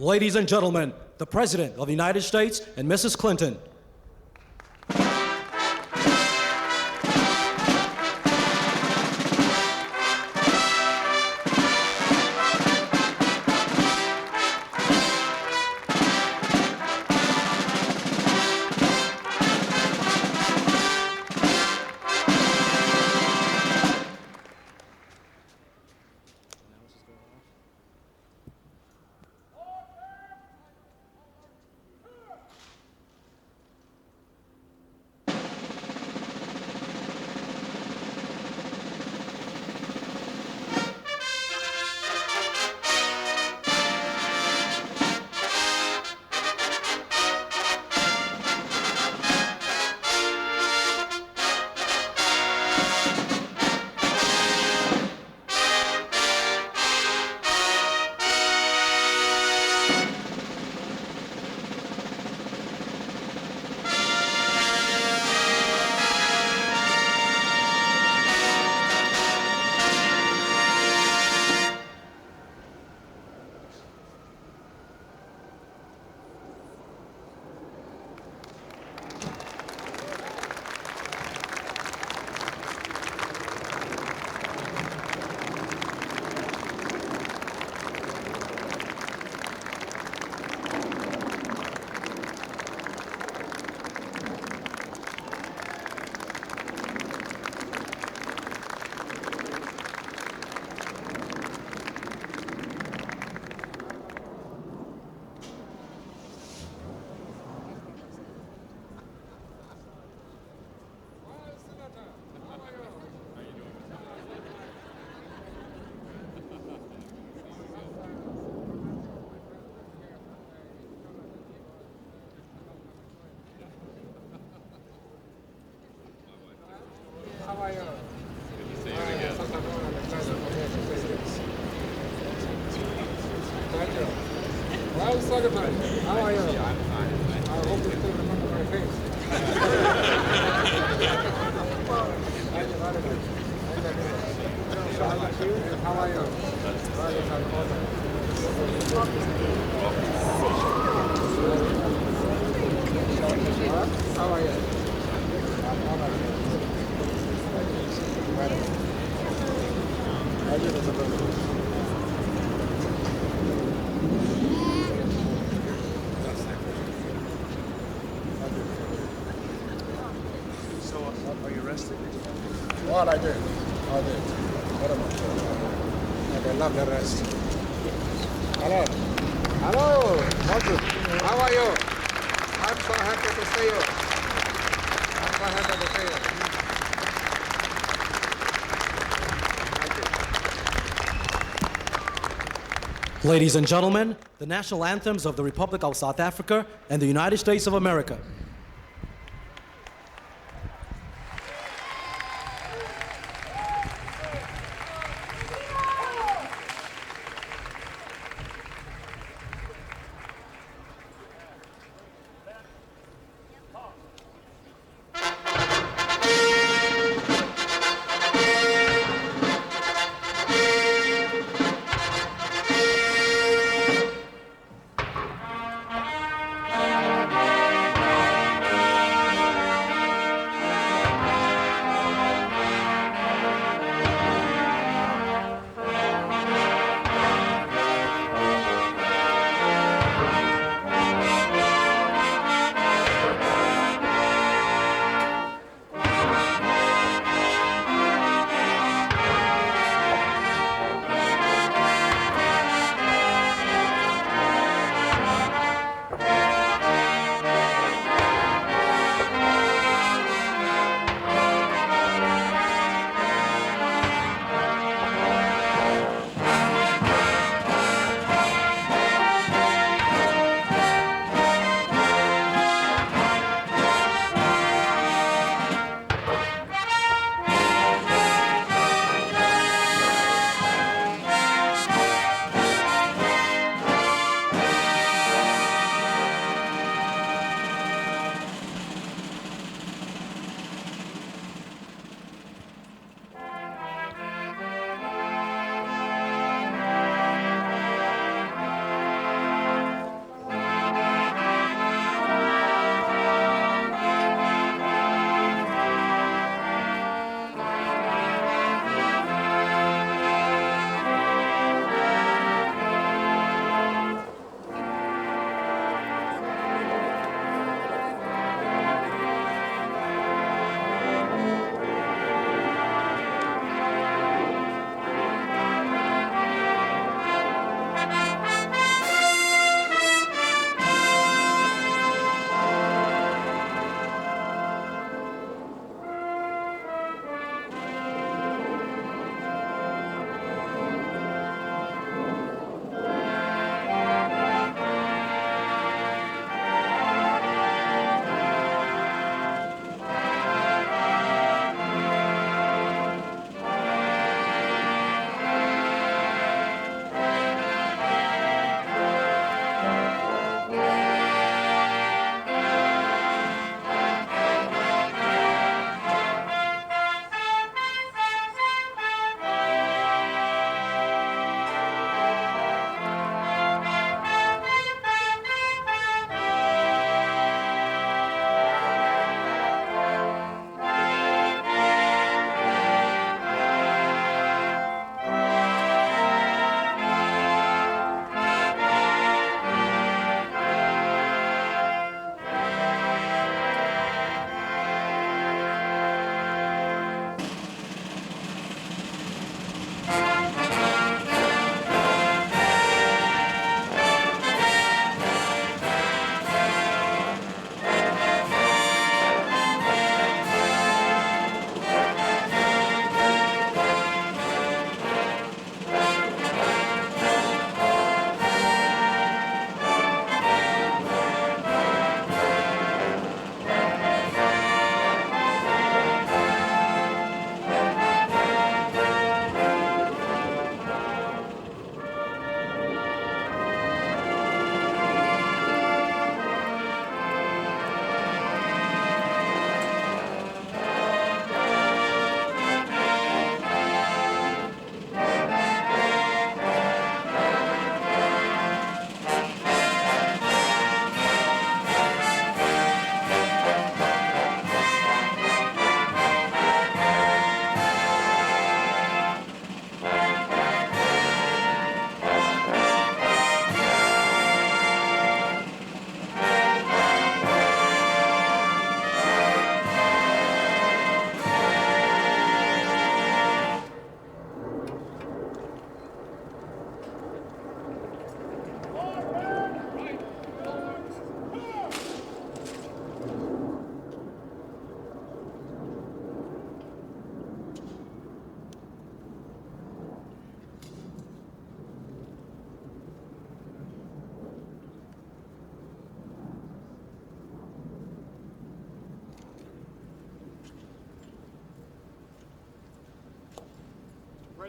Ladies and gentlemen, the President of the United States and Mrs. Clinton. How are you? I'm fine. I hope you still remember my face. Thank you very much. How are you? How are you? I'm honored. Thank you very much. All I did. Very much. And I love the rest. Hello. Hello. How are you? I'm so happy to see you. I'm so happy to see you. Thank you. Ladies and gentlemen, the national anthems of the Republic of South Africa and the United States of America.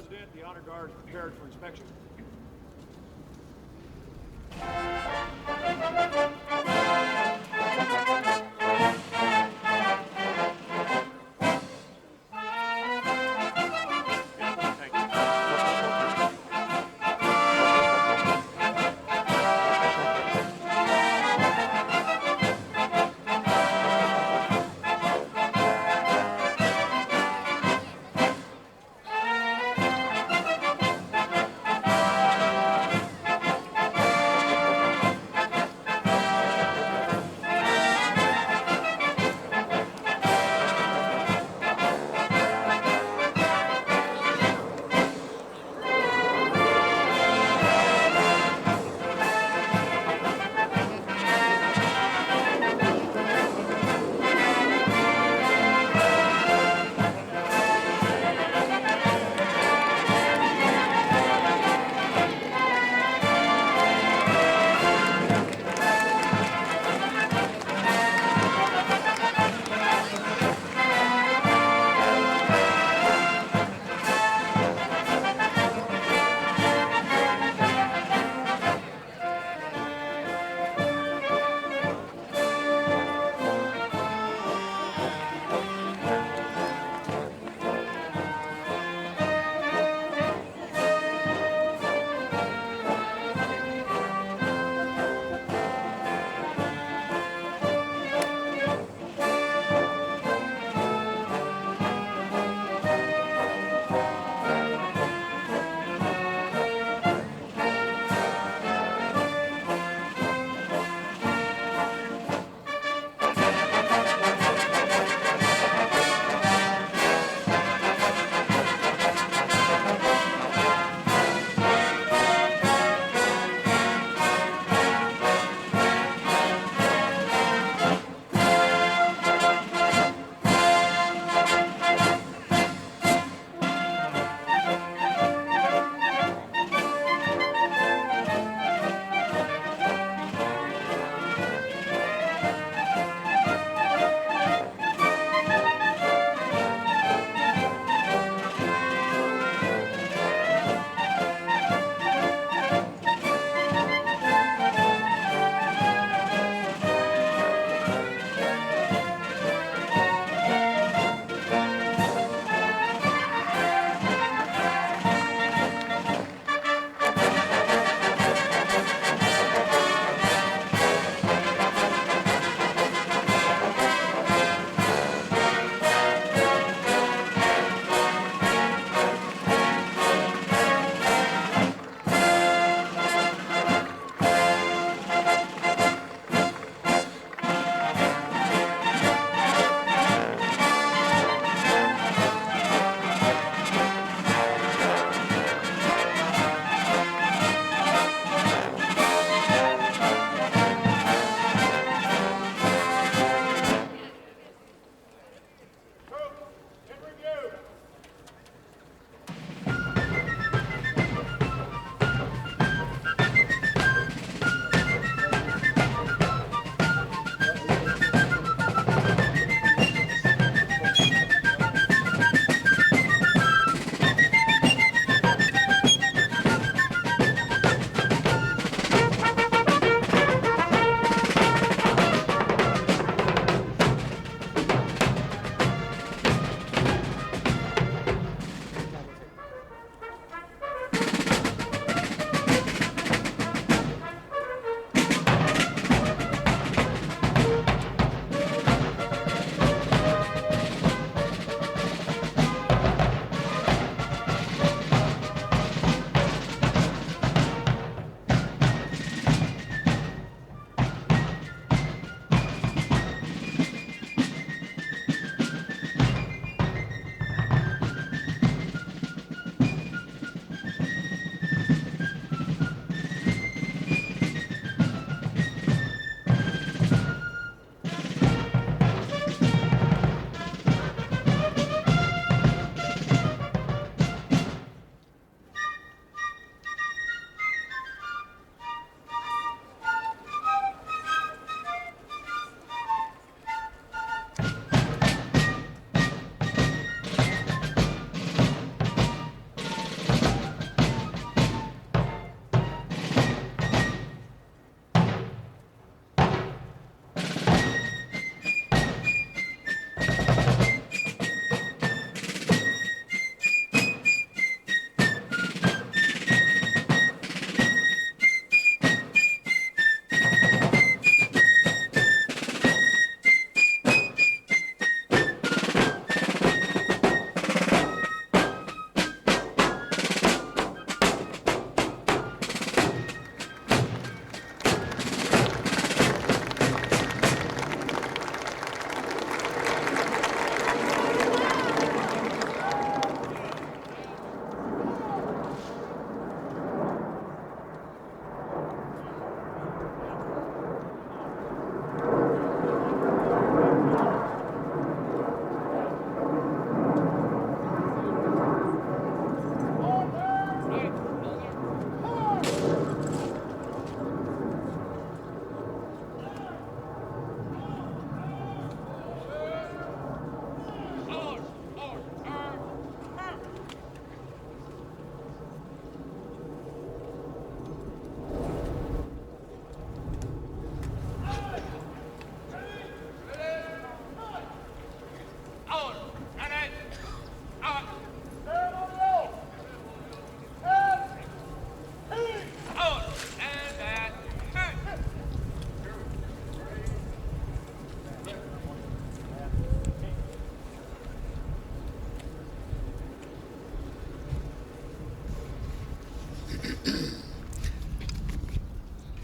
President, the honor guard is prepared for inspection.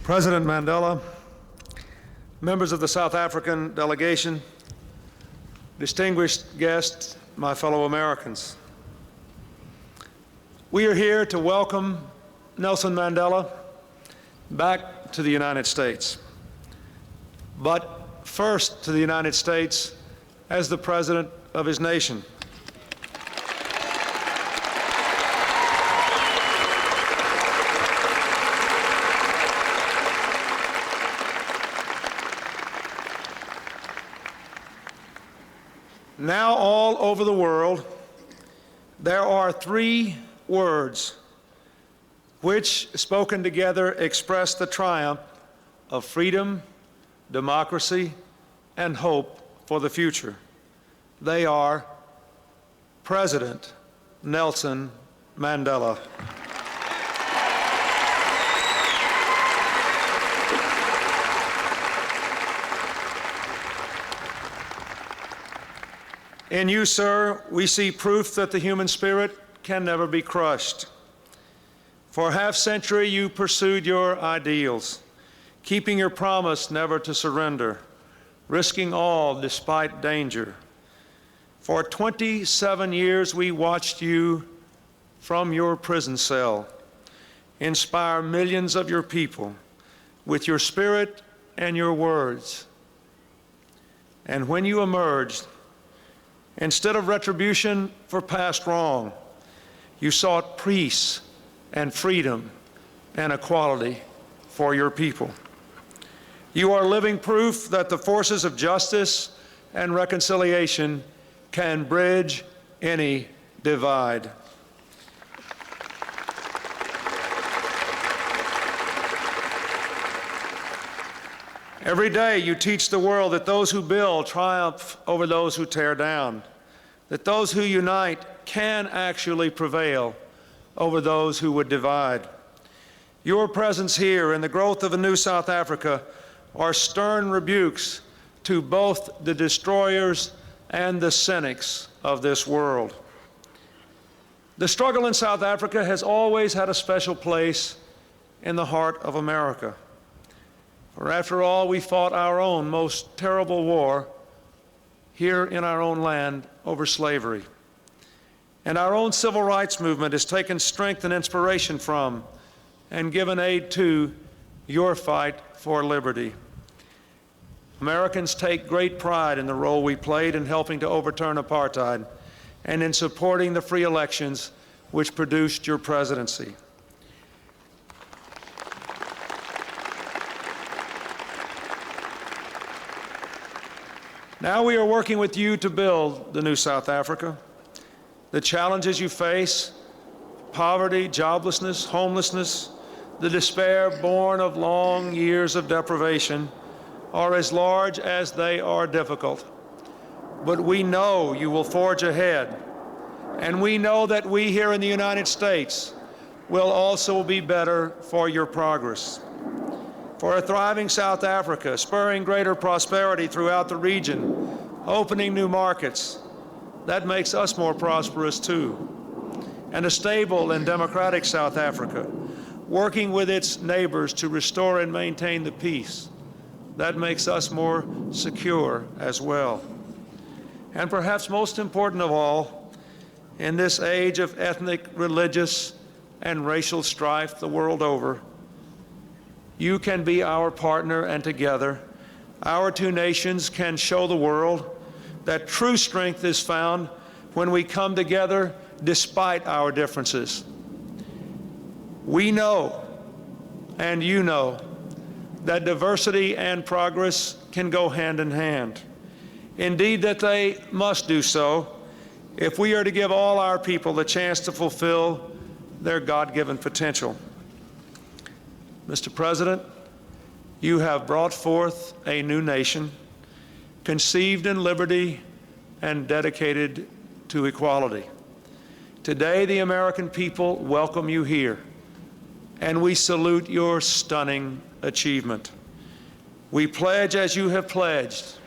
President Mandela, members of the South African delegation, distinguished guests, my fellow Americans. We are here to welcome Nelson Mandela back to the United States, but first to the United States as the President of his nation. Now all over the world, there are three words which, spoken together, express the triumph of freedom, democracy, and hope for the future. They are President Nelson Mandela. In you, sir, we see proof that the human spirit can never be crushed. For a half-century, you pursued your ideals, keeping your promise never to surrender, risking all despite danger. For 27 years, we watched you from your prison cell inspire millions of your people with your spirit and your words. And when you emerged, instead of retribution for past wrong, you sought peace and freedom and equality for your people. You are living proof that the forces of justice and reconciliation can bridge any divide. Every day you teach the world that those who build triumph over those who tear down, that those who unite can actually prevail over those who would divide. Your presence here and the growth of a new South Africa are stern rebukes to both the destroyers and the cynics of this world. The struggle in South Africa has always had a special place in the heart of America. For after all, we fought our own most terrible war here in our own land over slavery. And our own civil rights movement has taken strength and inspiration from and given aid to your fight for liberty. Americans take great pride in the role we played in helping to overturn apartheid and in supporting the free elections which produced your presidency. Now we are working with you to build the new South Africa. The challenges you face, poverty, joblessness, homelessness, the despair born of long years of deprivation, are as large as they are difficult. But we know you will forge ahead, and we know that we here in the United States will also be better for your progress. For a thriving South Africa, spurring greater prosperity throughout the region, opening new markets, that makes us more prosperous too. And a stable and democratic South Africa, working with its neighbors to restore and maintain the peace, that makes us more secure as well. And perhaps most important of all, in this age of ethnic, religious, and racial strife the world over, you can be our partner, and together, our two nations can show the world that true strength is found when we come together despite our differences. We know, and you know, that diversity and progress can go hand in hand. Indeed, that they must do so if we are to give all our people the chance to fulfill their God-given potential. Mr. President, you have brought forth a new nation, conceived in liberty and dedicated to equality. Today, the American people welcome you here, and we salute your stunning achievement. We pledge, as you have pledged,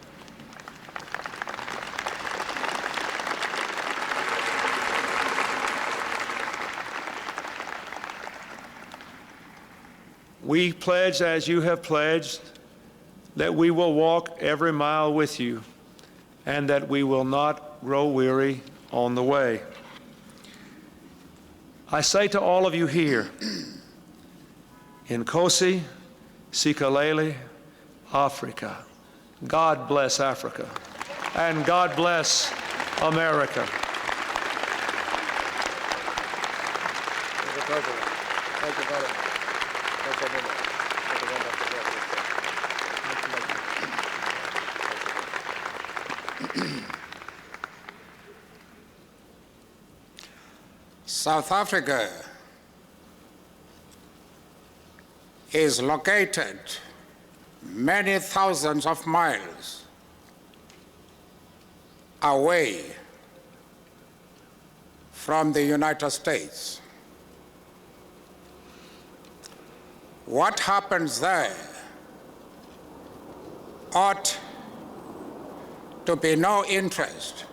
We pledge, as you have pledged, that we will walk every mile with you and that we will not grow weary on the way. I say to all of you here, in Nkosi Sikelel, Africa, God bless Africa, and God bless America. Mr. President, thank you very much. Thank you very much for the wonderful work you've done. South Africa is located many thousands of miles away from the United States. What happens there ought to be no interest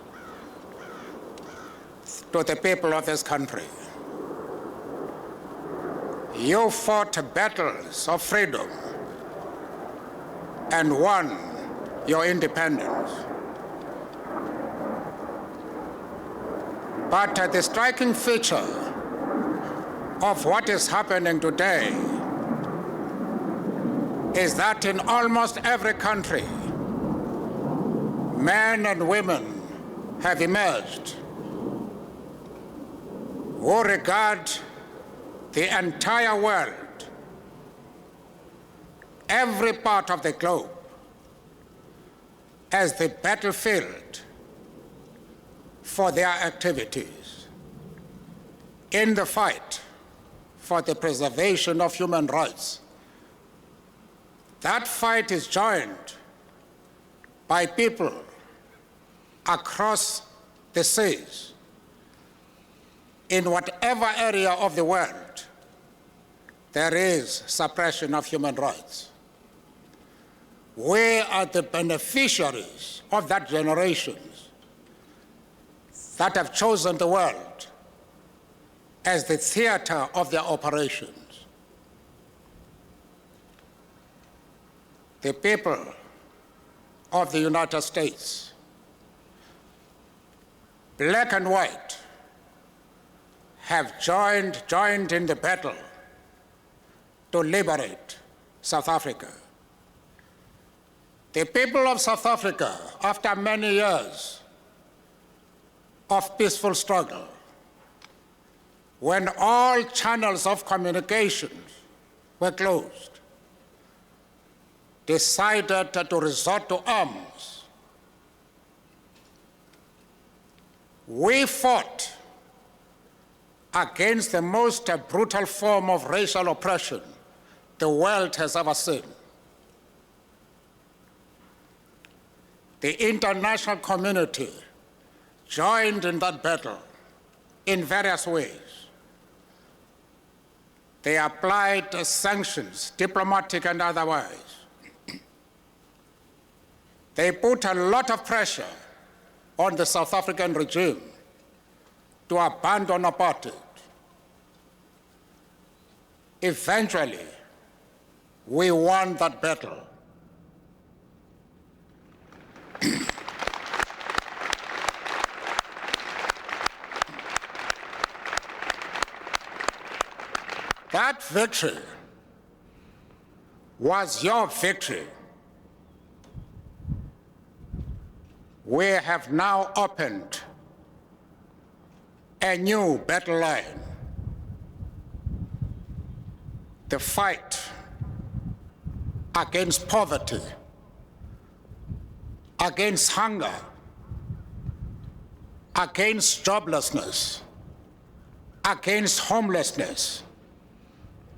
to the people of this country. You fought battles of freedom and won your independence. But the striking feature of what is happening today is that in almost every country, men and women have emerged who regard the entire world, every part of the globe, as the battlefield for their activities in the fight for the preservation of human rights. That fight is joined by people across the seas in whatever area of the world there is suppression of human rights. We are the beneficiaries of that generation that have chosen the world as the theater of their operations. The people of the United States, black and white, have joined in the battle to liberate South Africa. The people of South Africa, after many years of peaceful struggle, when all channels of communication were closed, decided to resort to arms. We fought against the most brutal form of racial oppression the world has ever seen. The international community joined in that battle in various ways. They applied sanctions, diplomatic and otherwise. They put a lot of pressure on the South African regime to abandon apartheid. Eventually, we won that battle. That victory was your victory. We have now opened a new battle line. The fight against poverty, against hunger, against joblessness, against homelessness,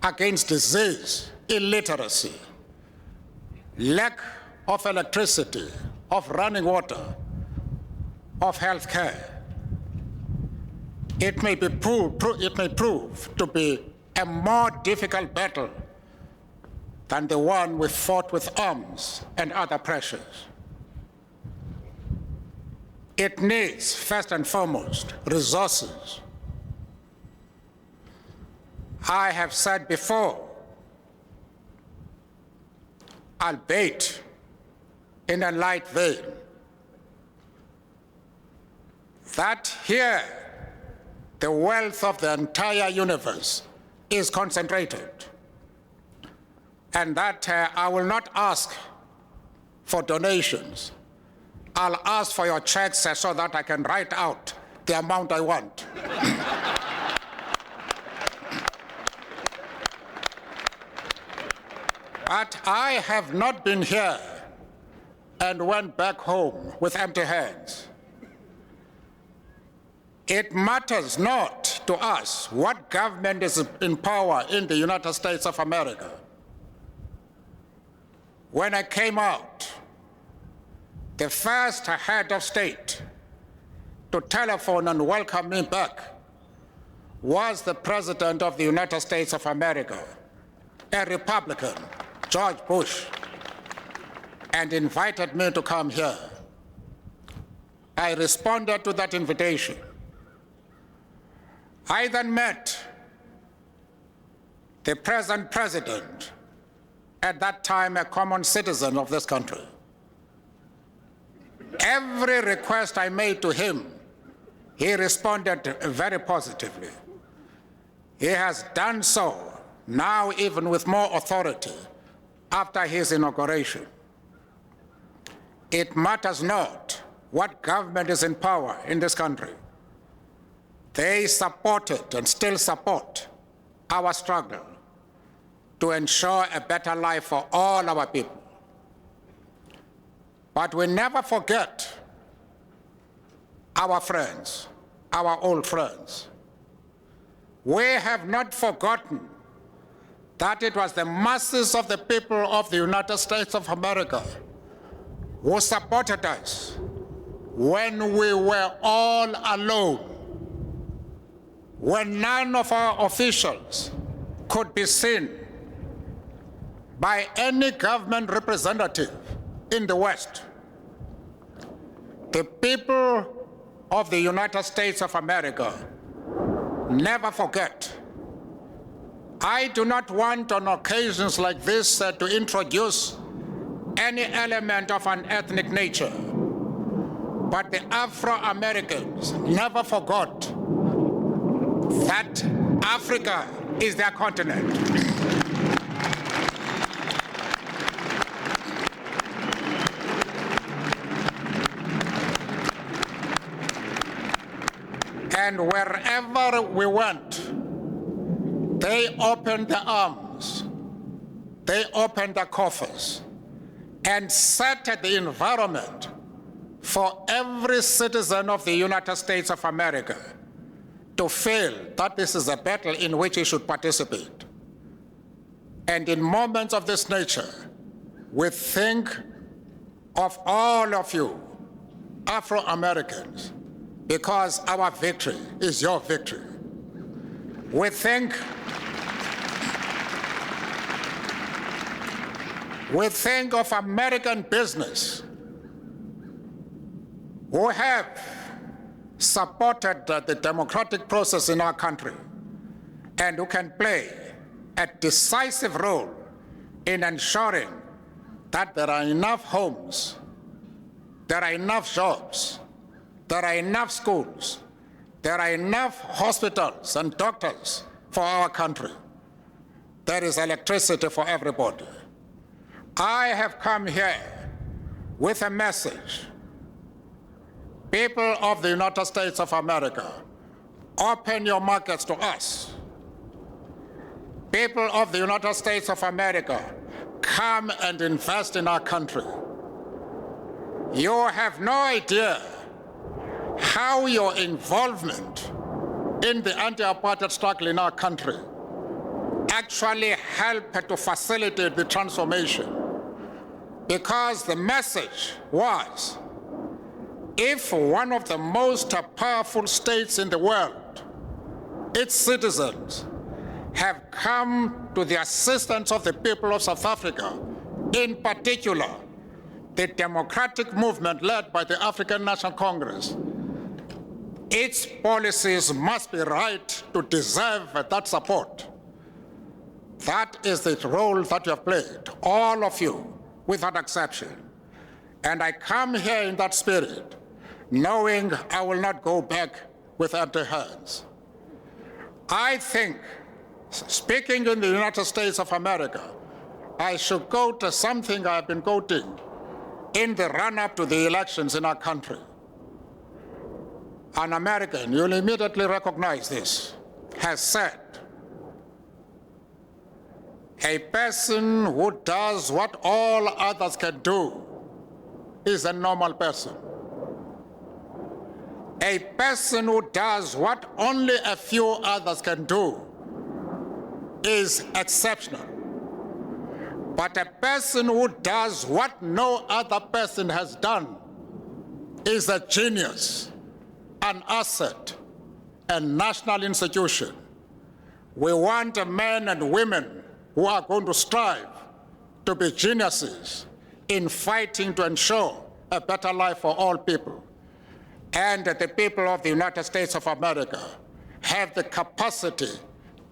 against disease, illiteracy, lack of electricity, of running water, of health care. It may prove to be a more difficult battle than the one we fought with arms and other pressures. It needs, first and foremost, resources. I have said before albeit in a light vein, that here the wealth of the entire universe is concentrated, and that I will not ask for donations. I'll ask for your checks so that I can write out the amount I want. But I have not been here and went back home with empty hands. It matters not to us what government is in power in the United States of America. When I came out, the first head of state to telephone and welcome me back was the President of the United States of America, a Republican, George Bush, and invited me to come here. I responded to that invitation. I then met the present president, at that time a common citizen of this country. Every request I made to him, he responded very positively. He has done so now even with more authority after his inauguration. It matters not what government is in power in this country. They supported and still support our struggle to ensure a better life for all our people. But we never forget our friends, our old friends. We have not forgotten that it was the masses of the people of the United States of America who supported us when we were all alone, when none of our officials could be seen by any government representative in the West. The people of the United States of America never forget. I do not want on occasions like this to introduce any element of an ethnic nature, but the Afro-Americans never forgot that Africa is their continent. And wherever we went, they opened their arms, they opened their coffers, and set the environment for every citizen of the United States of America to feel that this is a battle in which he should participate. And in moments of this nature, we think of all of you, Afro-Americans, because our victory is your victory. We think of American business who have supported the democratic process in our country and who can play a decisive role in ensuring that there are enough homes, there are enough jobs, there are enough schools, there are enough hospitals and doctors for our country. There is electricity for everybody. I have come here with a message. People of the United States of America, open your markets to us. People of the United States of America, come and invest in our country. You have no idea how your involvement in the anti-apartheid struggle in our country actually helped to facilitate the transformation. Because the message was, if one of the most powerful states in the world, its citizens, have come to the assistance of the people of South Africa, in particular, the democratic movement led by the African National Congress, its policies must be right to deserve that support. That is the role that you have played, all of you, without exception. And I come here in that spirit, knowing I will not go back with empty hands. I think, speaking in the United States of America, I should quote something I've been quoting in the run-up to the elections in our country. An American, you'll immediately recognize this, has said, "A person who does what all others can do is a normal person. A person who does what only a few others can do is exceptional. But a person who does what no other person has done is a genius, an asset, a national institution. We want men and women who are going to strive to be geniuses in fighting to ensure a better life for all people. And the people of the United States of America have the capacity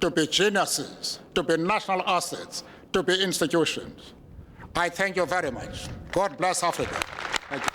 to be geniuses, to be national assets, to be institutions. I thank you very much. God bless Africa. Thank you.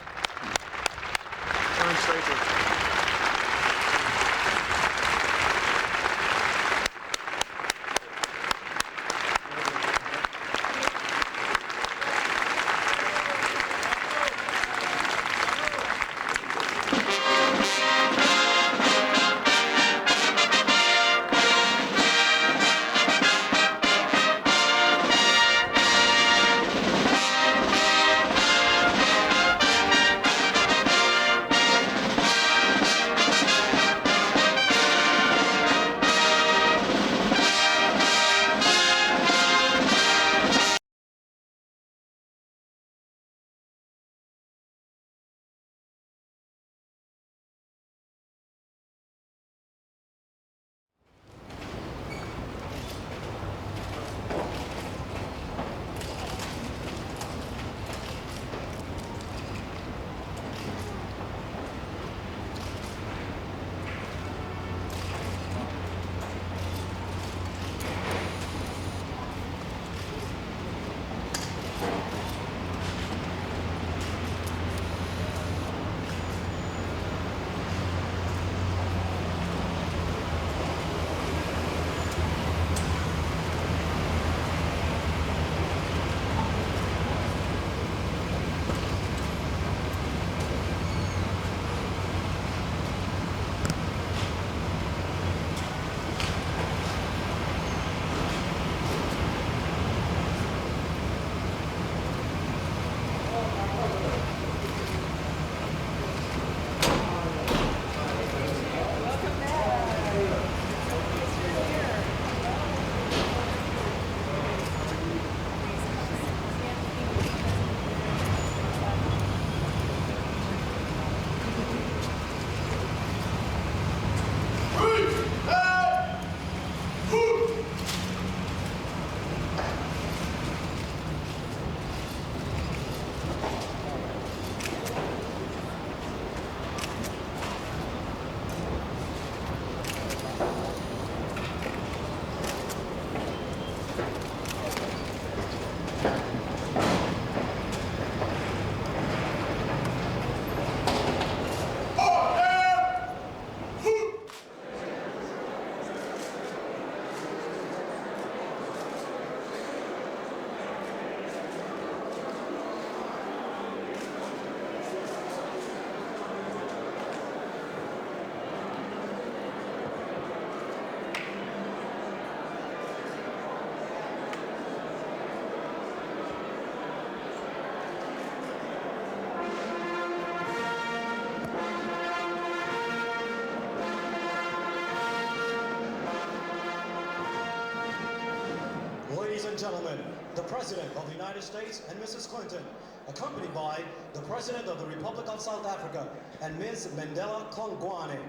Ladies and gentlemen, the President of the United States and Mrs. Clinton, accompanied by the President of the Republic of South Africa and Ms. Mandela Klongwane.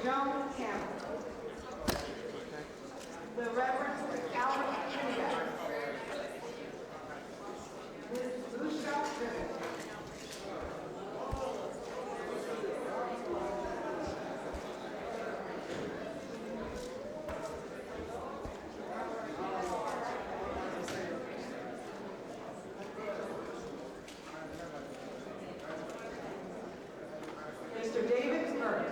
Joan Campbell. The Reverend Albert Trinidad. Ms. Lucia Griffin. Mr. David Burke.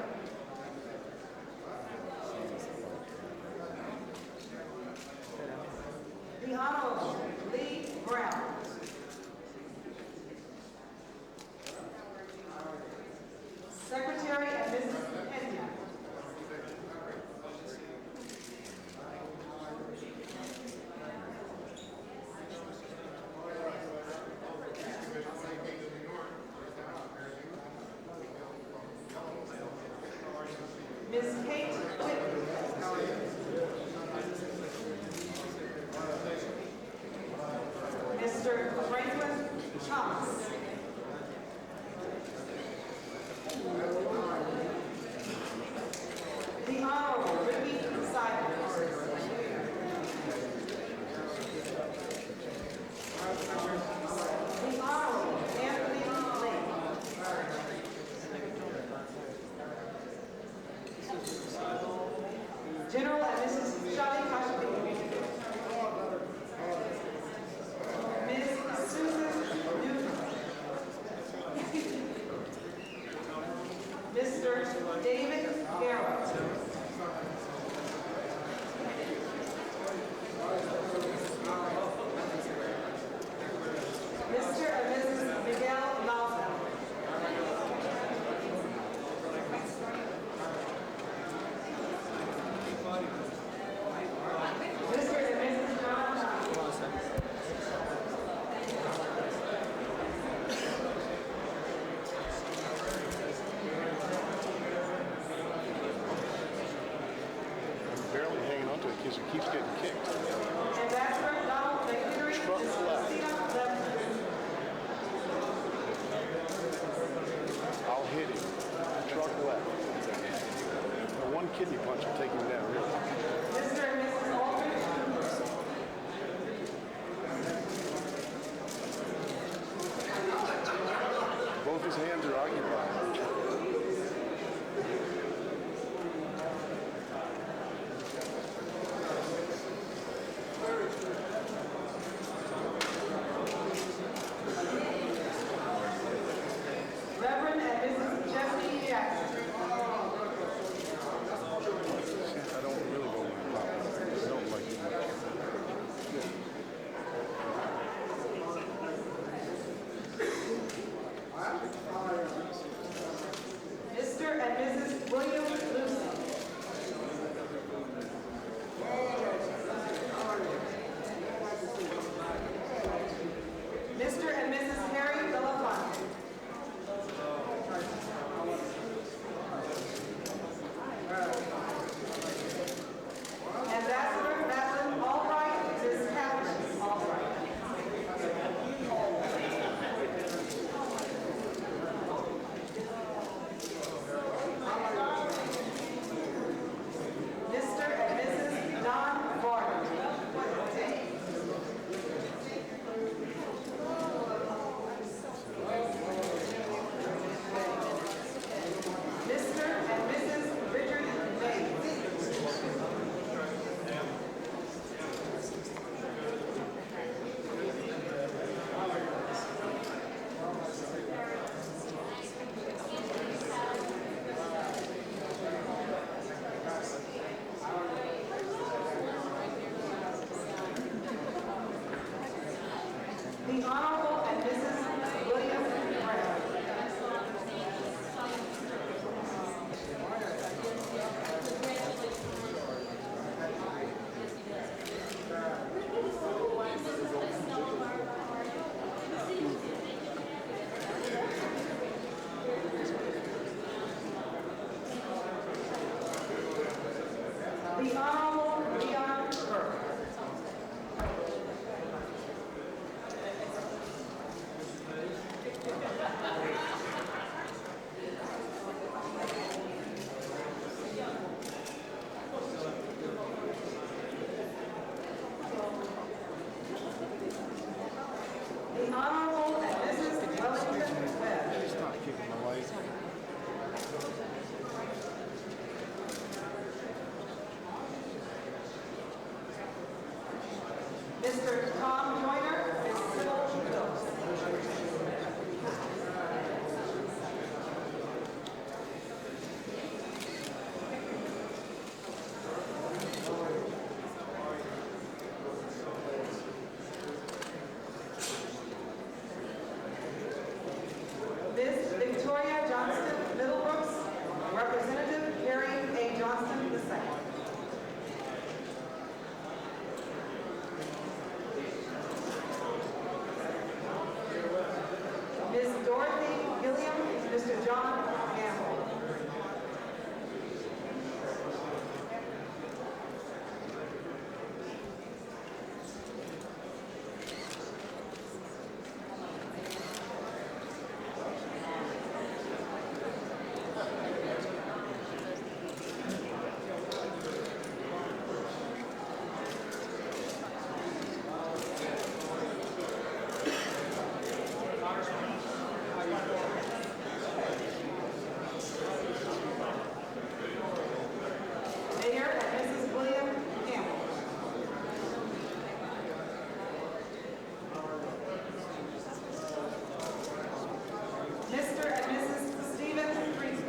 The Honorable Lee Brown. Secretary and Mrs. Pena. Ms. Kate Whitney. Mr. Franklin Thomas. The Honorable Ricky Seidel. The Honorable Anthony Lake. General and Mrs. Shali Kashmir. Ms. Susan Newton. Mr. David Garrett. Mr. and Mrs. Miguel Lauza. Mr. and Mrs. John Barely hanging on to it because it keeps getting kicked. Ambassador Donald McHenry. Truck left. I'll hit him. Truck left. One kidney punch will take him down, really. Mr. and Mrs. Aldridge. Both his hands are occupied. Reverend and Mrs. Jesse Jackson. I don't really go with pop. I don't like it much. Mr. and Mrs. William Lucy. Mr. and Mrs. Harry Belafonte. Ambassador Madeline Albright, Ms. Catherine Albright. Mr. and Mrs. Don Varner. Mr. and Mrs. Richard May. The Honorable and Mrs. William Brown. The Honorable Leon Burke. Mr. Tom Joyner, Ms. Sybil Phillips. Ms. Victoria Johnston Middlebrooks, Representative Carrie A. Johnston II. Ms. Dorothy Gilliam, Mr. John Gamble. Mayor and Mrs. William Campbell. Mr. and Mrs. Stephen Friesen.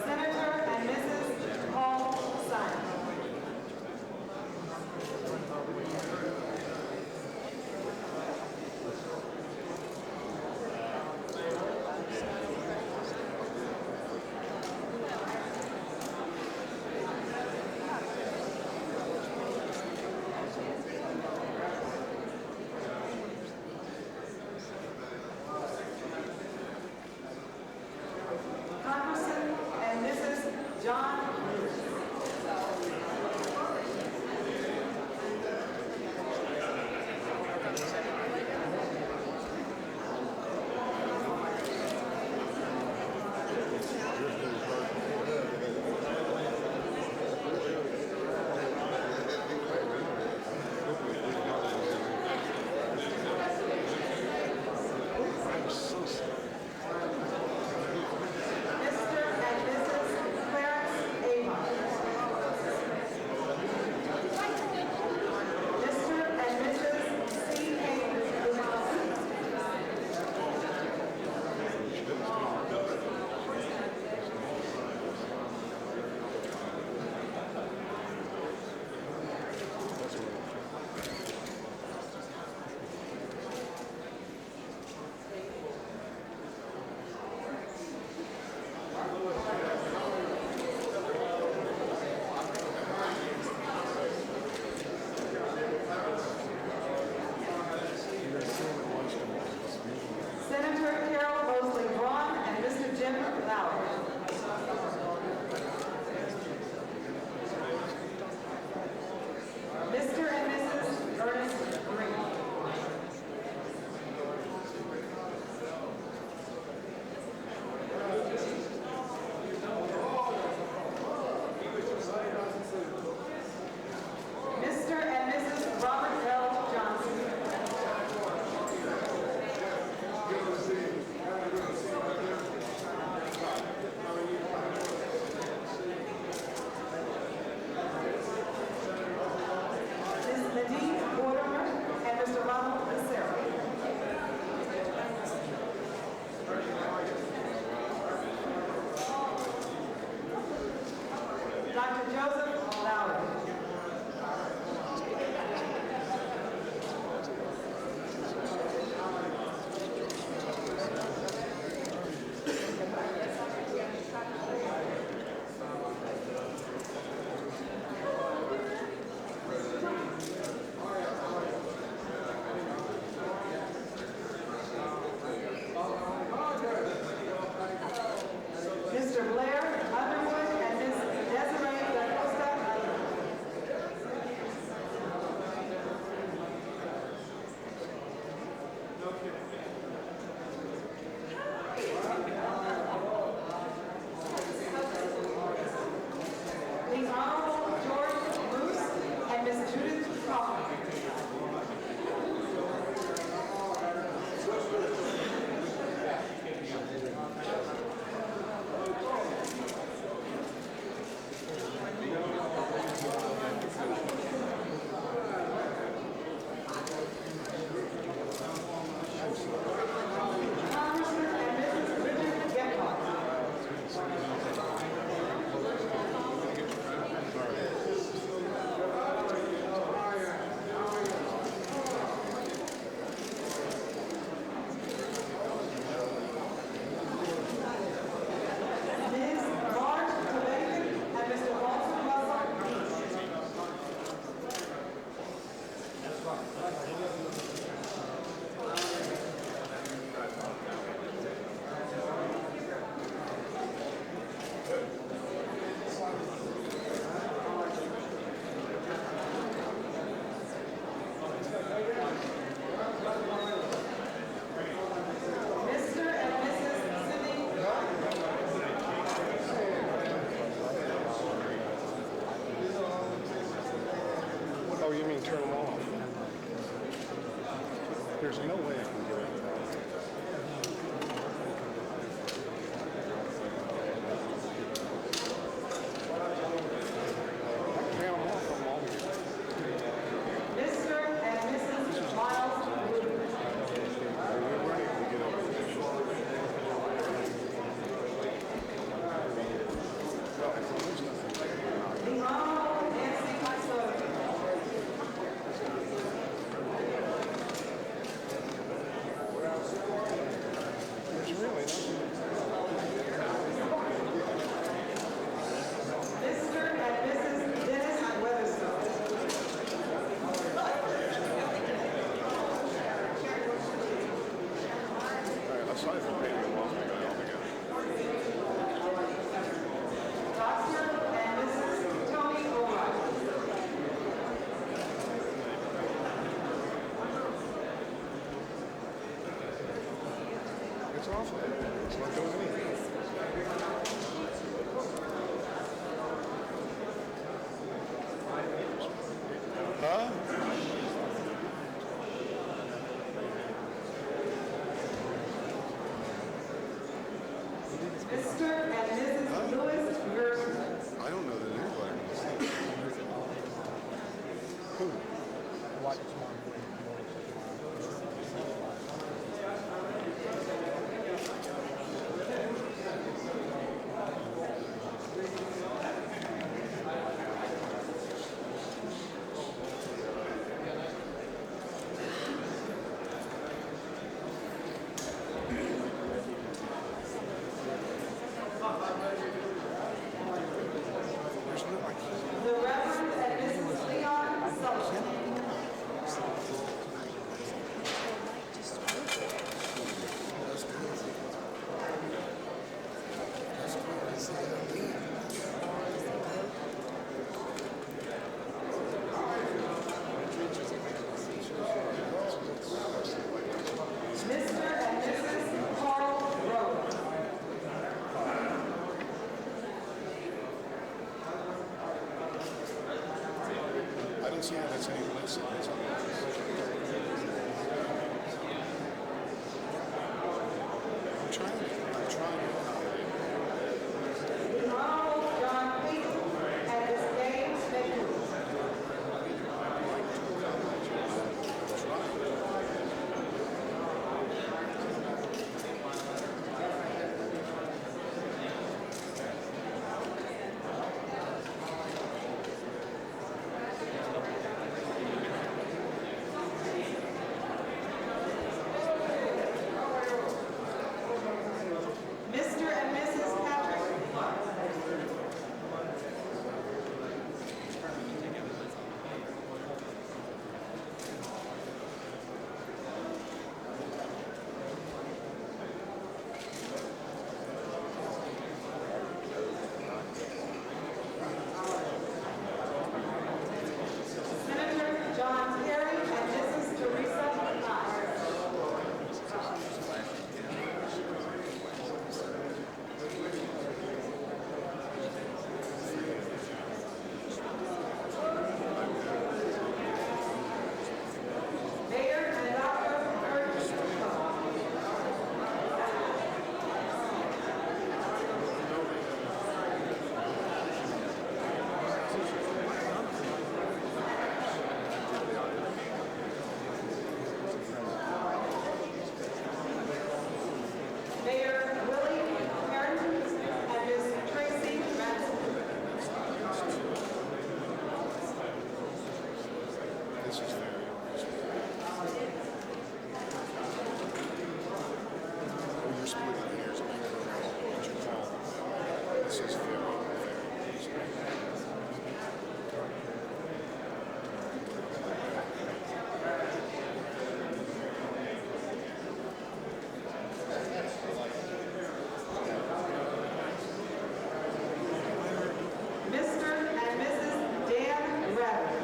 Senator and Mrs. Paul Simon. Congressman and Mrs. John Lewis. Mr. and Mrs. Clarence Avon. Mr. and Mrs. C.A. Lumasi. Senator Carol Mosley Braun and Mr. Jim Lowry. Mr. and Mrs. Ernest Green. Mr. and Mrs. Robert L. Johnson. Ms. Nadine Mortimer and Mr. Ronald Becerra. Dr. Joseph Lowry. Mr. Blair Underwood and Ms. Desiree Da Costa. The Honorable George Bruce and Ms. There's no way I can get it. Mr. and Mrs. Miles Wood. The Honorable Nancy Custodian. Mr. and Mrs. Dennis Weatherstone. Aside from paying the loan, I got it all together. Dr. and Mrs. Tony O'Reilly. It's awful. It's not doing anything. Huh? Mr. and Mrs. Lewis Gerson. I don't know that anybody knows. Who? The Reverend and Mrs. Leon Sullivan. Mr. and Mrs. Carl Rhodes. I don't see how that's any less than it's I'm trying to accommodate. The Honorable John Payton and Miss James McCool. Mr. and Mrs. Patrick Clark. Senator John Kerry and Mrs. Teresa Myers. Mayor and Dr. Kurt Schmidt. Mayor Willie Harrington and Ms. Tracy Madison. This is very you're splitting hairs. What you call this is very Mr. and Mrs. Dan Radder.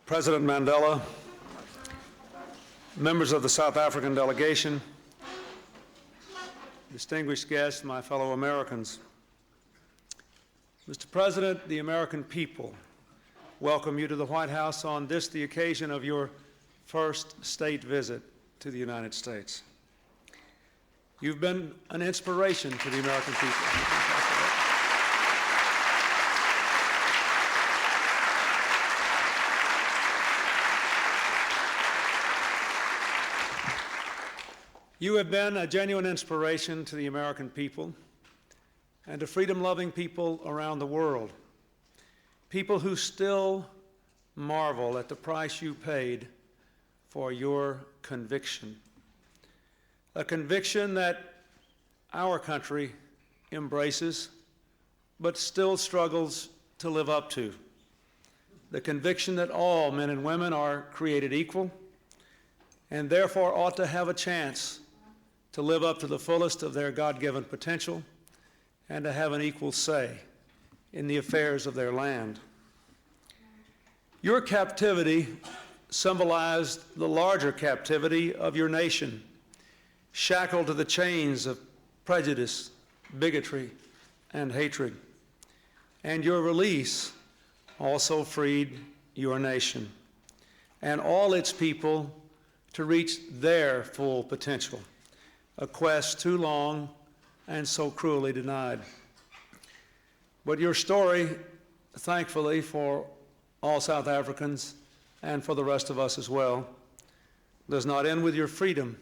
President Mandela, members of the South African delegation, distinguished guests, my fellow Americans. Mr. President, the American people welcome you to the White House on this, the occasion of your first state visit to the United States. You've been an inspiration to the American people. You have been a genuine inspiration to the American people and to freedom-loving people around the world, people who still marvel at the price you paid for your conviction, a conviction that our country embraces but still struggles to live up to, the conviction that all men and women are created equal and therefore ought to have a chance to live up to the fullest of their God-given potential and to have an equal say in the affairs of their land. Your captivity symbolized the larger captivity of your nation, shackled to the chains of prejudice, bigotry, and hatred. And your release also freed your nation and all its people to reach their full potential, a quest too long and so cruelly denied. But your story, thankfully for all South Africans and for the rest of us as well, does not end with your freedom.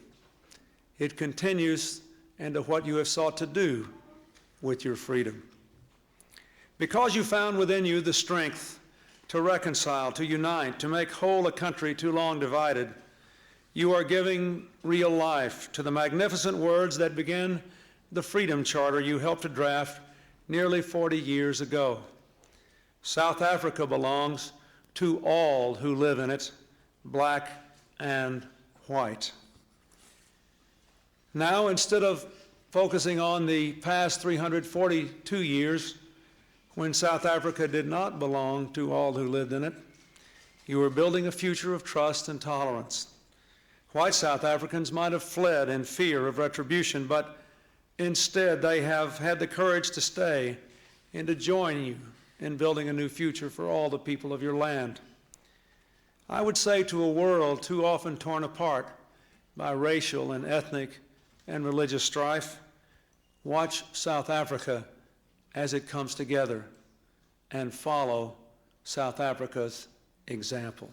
It continues into what you have sought to do with your freedom. Because you found within you the strength to reconcile, to unite, to make whole a country too long divided, you are giving real life to the magnificent words that begin the Freedom Charter you helped to draft nearly 40 years ago. South Africa belongs to all who live in it, black and white. Now, instead of focusing on the past 342 years when South Africa did not belong to all who lived in it, you are building a future of trust and tolerance. White South Africans might have fled in fear of retribution, but instead they have had the courage to stay and to join you in building a new future for all the people of your land. I would say to a world too often torn apart by racial and ethnic and religious strife, watch South Africa as it comes together and follow South Africa's example.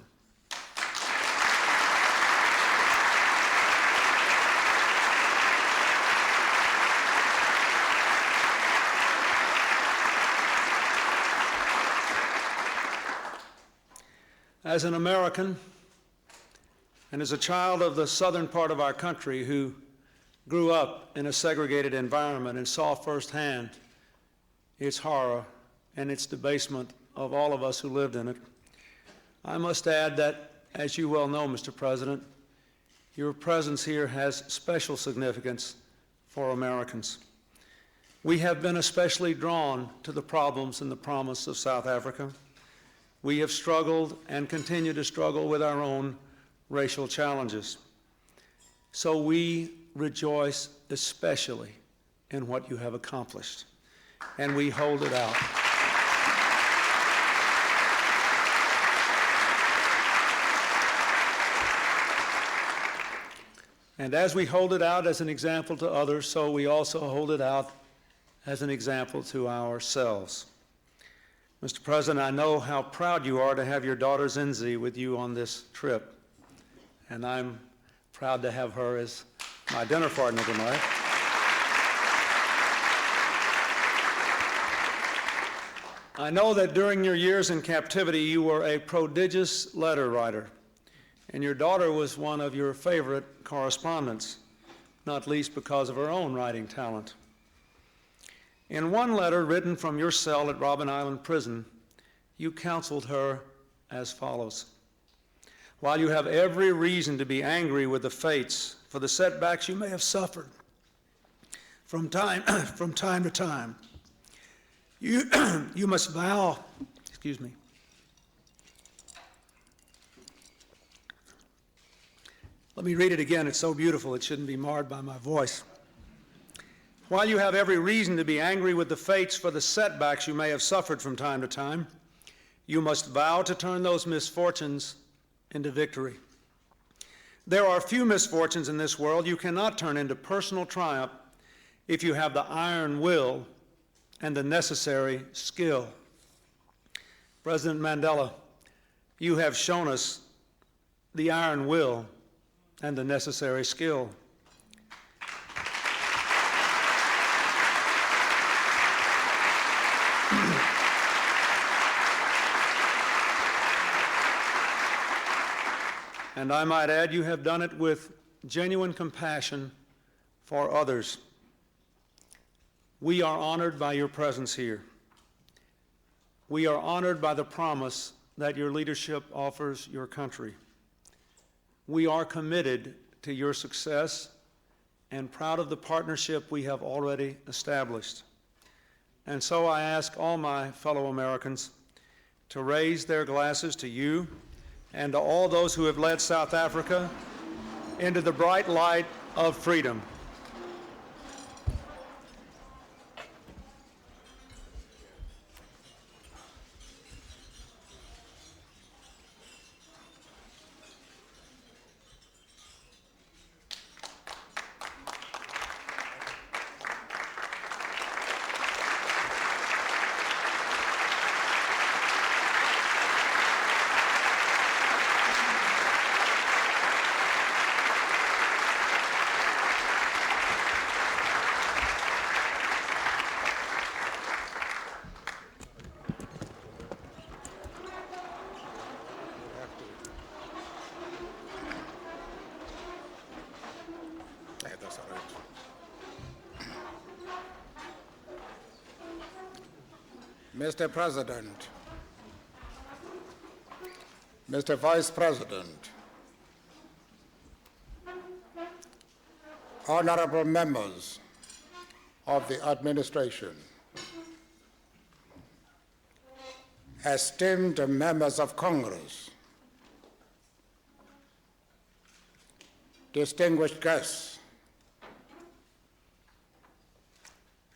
As an American and as a child of the southern part of our country who grew up in a segregated environment and saw firsthand its horror and its debasement of all of us who lived in it, I must add that, as you well know, Mr. President, your presence here has special significance for Americans. We have been especially drawn to the problems and the promise of South Africa. We have struggled and continue to struggle with our own racial challenges. So we rejoice especially in what you have accomplished, and we hold it out. And as we hold it out as an example to others, so we also hold it out as an example to ourselves. Mr. President, I know how proud you are to have your daughter Zinzi with you on this trip, and I'm proud to have her as my dinner partner tonight. I know that during your years in captivity, you were a prodigious letter writer, and your daughter was one of your favorite correspondents, not least because of her own writing talent. In one letter written from your cell at Robben Island Prison, you counseled her as follows: while you have every reason to be angry with the fates for the setbacks you may have suffered from time to time, you must vow, Let me read it again. It's so beautiful it shouldn't be marred by my voice. While you have every reason to be angry with the fates for the setbacks you may have suffered from time to time, you must vow to turn those misfortunes into victory. There are few misfortunes in this world you cannot turn into personal triumph if you have the iron will and the necessary skill. President Mandela, you have shown us the iron will and the necessary skill. And I might add, you have done it with genuine compassion for others. We are honored by your presence here. We are honored by the promise that your leadership offers your country. We are committed to your success and proud of the partnership we have already established. And so I ask all my fellow Americans to raise their glasses to you and to all those who have led South Africa into the bright light of freedom. Yeah, that's all right. Mr. President, Mr. Vice President, honorable members of the administration, esteemed members of Congress, distinguished guests,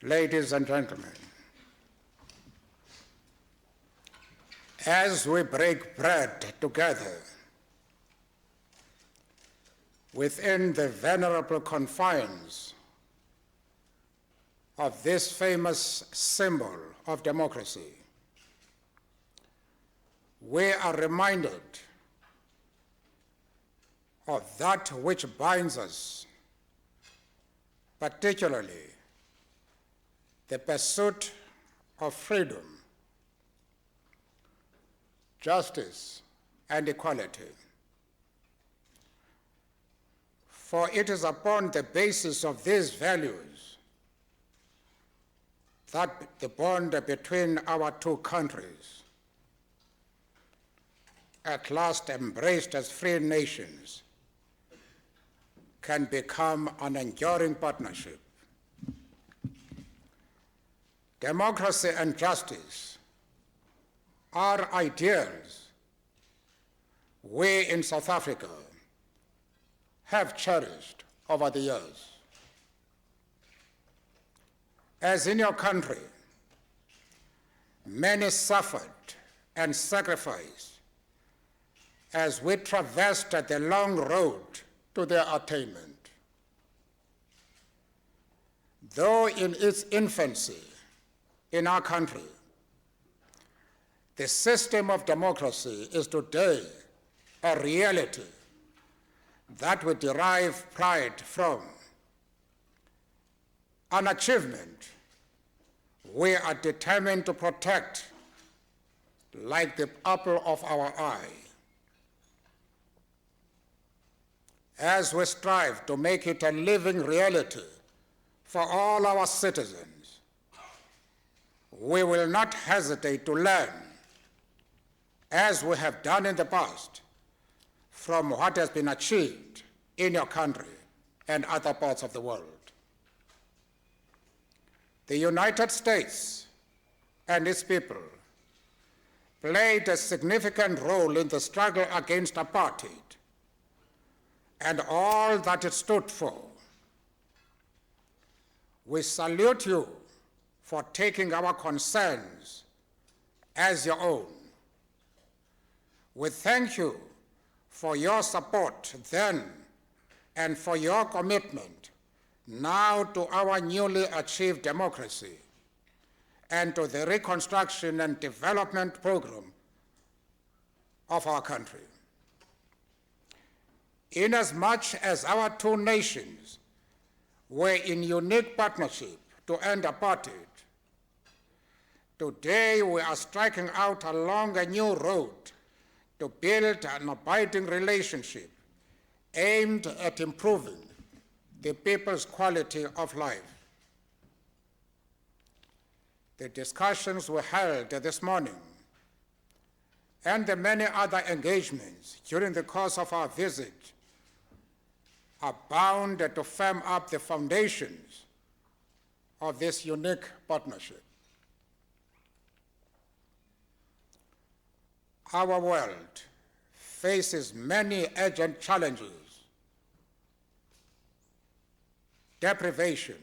ladies and gentlemen, as we break bread together within the venerable confines of this famous symbol of democracy, we are reminded of that which binds us, particularly the pursuit of freedom, justice, and equality. For it is upon the basis of these values that the bond between our two countries, at last embraced as free nations, can become an enduring partnership. Democracy and justice are ideals we in South Africa have cherished over the years. As in your country, many suffered and sacrificed as we traversed the long road to their attainment. Though in its infancy in our country, the system of democracy is today a reality that we derive pride from, an achievement we are determined to protect like the apple of our eye. As we strive to make it a living reality for all our citizens, we will not hesitate to learn, as we have done in the past, from what has been achieved in your country and other parts of the world. The United States and its people played a significant role in the struggle against apartheid and all that it stood for. We salute you for taking our concerns as your own. We thank you for your support then and for your commitment now to our newly achieved democracy and to the reconstruction and development program of our country. Inasmuch as our two nations were in unique partnership to end apartheid, today we are striking out along a new road to build an abiding relationship aimed at improving the people's quality of life. The discussions we held this morning and the many other engagements during the course of our visit are bound to firm up the foundations of this unique partnership. Our world faces many urgent challenges: deprivation,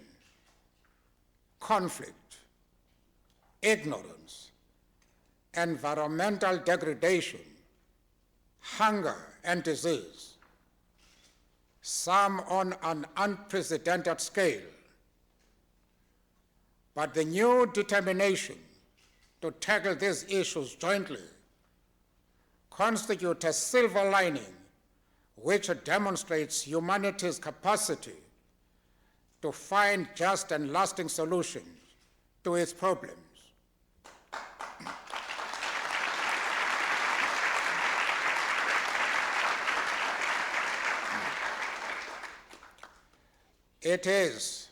conflict, ignorance, environmental degradation, hunger and disease, some on an unprecedented scale. But the new determination to tackle these issues jointly constitute a silver lining which demonstrates humanity's capacity to find just and lasting solutions to its problems. It is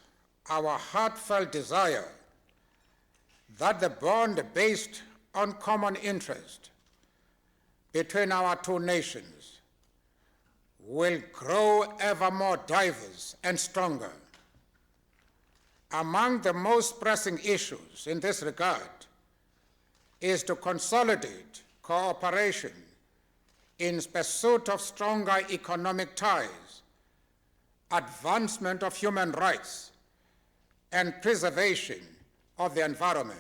our heartfelt desire that the bond based on common interest between our two nations will grow ever more diverse and stronger. Among the most pressing issues in this regard is to consolidate cooperation in pursuit of stronger economic ties, advancement of human rights, and preservation of the environment.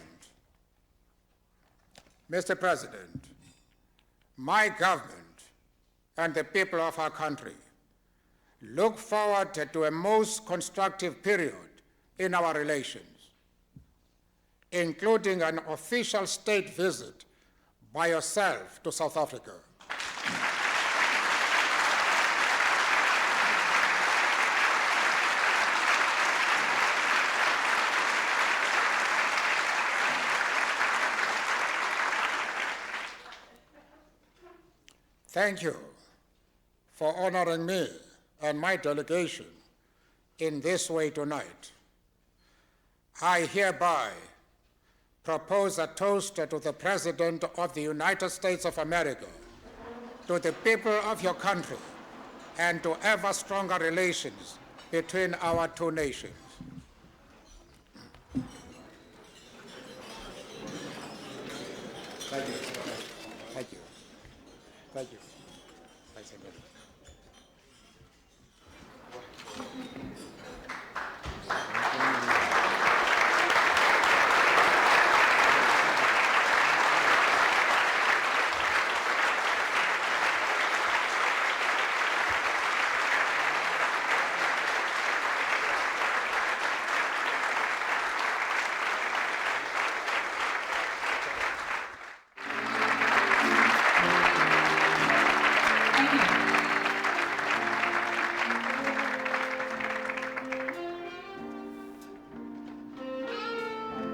Mr. President, my government and the people of our country look forward to a most constructive period in our relations, including an official state visit by yourself to South Africa. Thank you for honoring me and my delegation in this way tonight. I hereby propose a toast to the President of the United States of America, to the people of your country, and to ever stronger relations between our two nations. Thank you. Thank you. Thank you. Thanks again.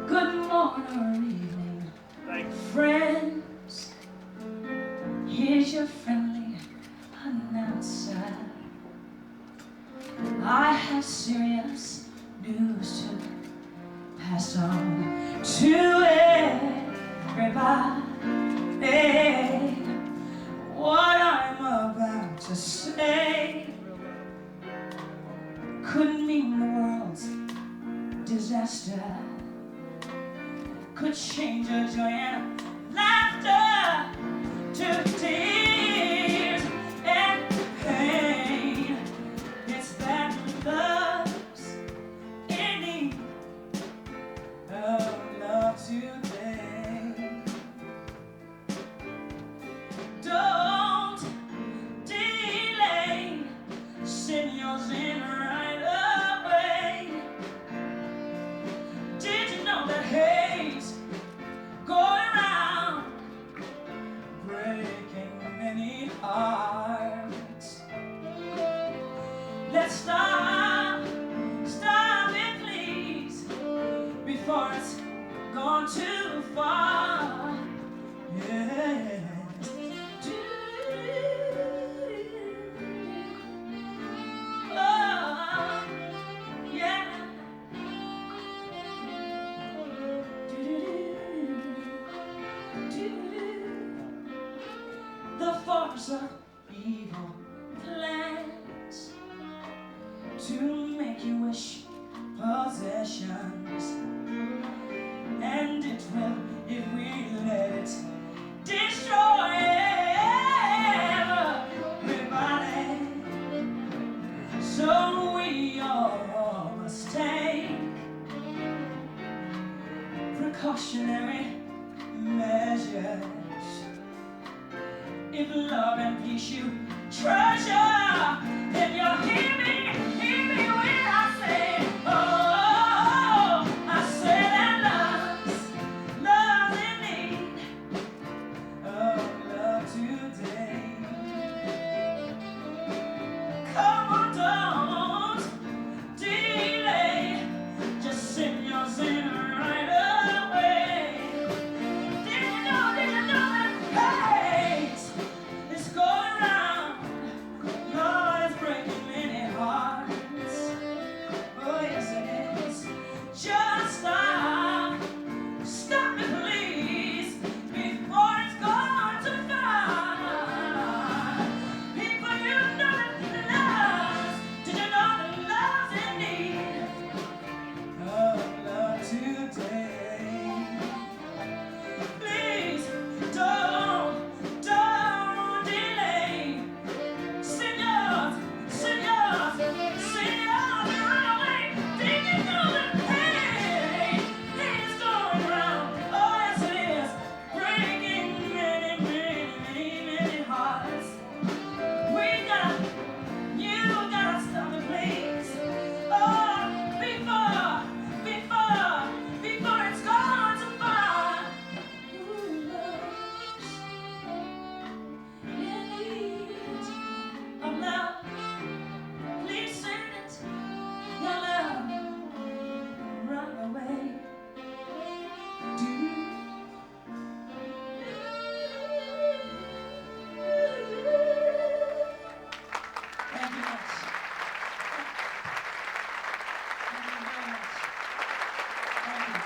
Good morning or evening, friends. Here's your friendly announcer. I have serious news to pass on to everybody. What I'm about to say could mean the world's disaster, could change your joy and laughter to tears and pain. gone too far. Yeah. Oh, yeah. The force of evil plans to make you wish possessions, and it will, if we let it, destroy everybody. So we all must take precautionary measures. If love and peace you treasure, then you'll hear me when I say, oh, I say that love's in need of love today. Come on, don't delay, just send your sin right away. Did you know that hate is going round? Lord is breaking many hearts. Oh yes it is. Just stop it please, before it's gone too far. People, you know that love's, did you know that love's in need of love today? Please don't delay. Send yours right away. Did you know that hate is going round? Oh yes it is, breaking many hearts. You gotta stop it please. Oh, before it's gone too far. Ooh, love's in need of love. Please send it, your love, right away. Thank you much. Thank you very much. Thank you.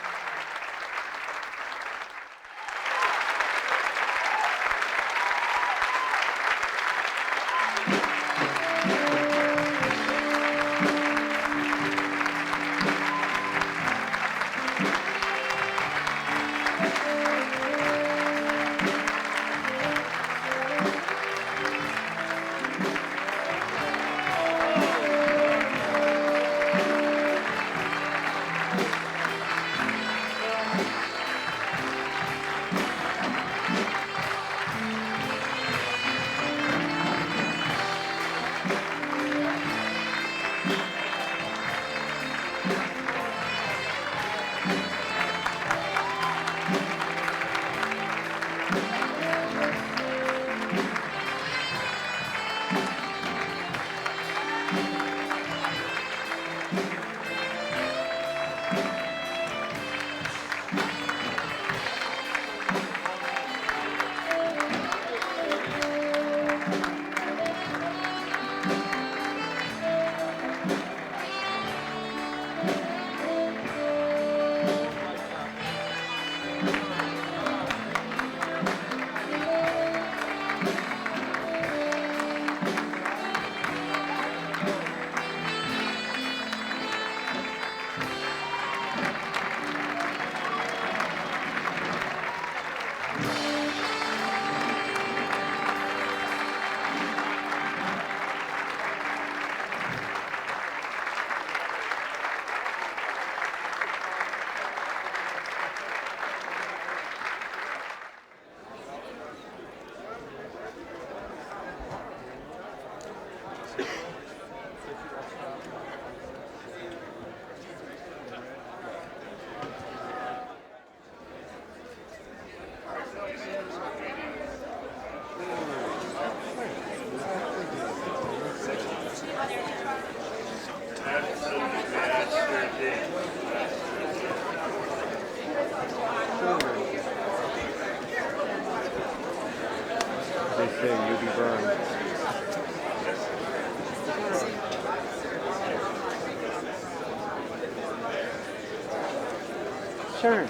Sharon.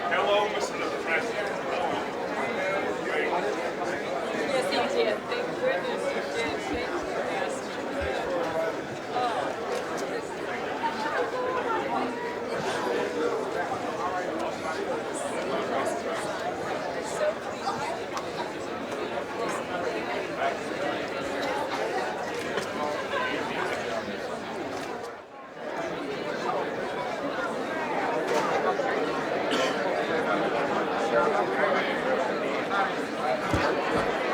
Hello, Mr. President. Yes, he did. Thank goodness he did. Thank you, Pastor.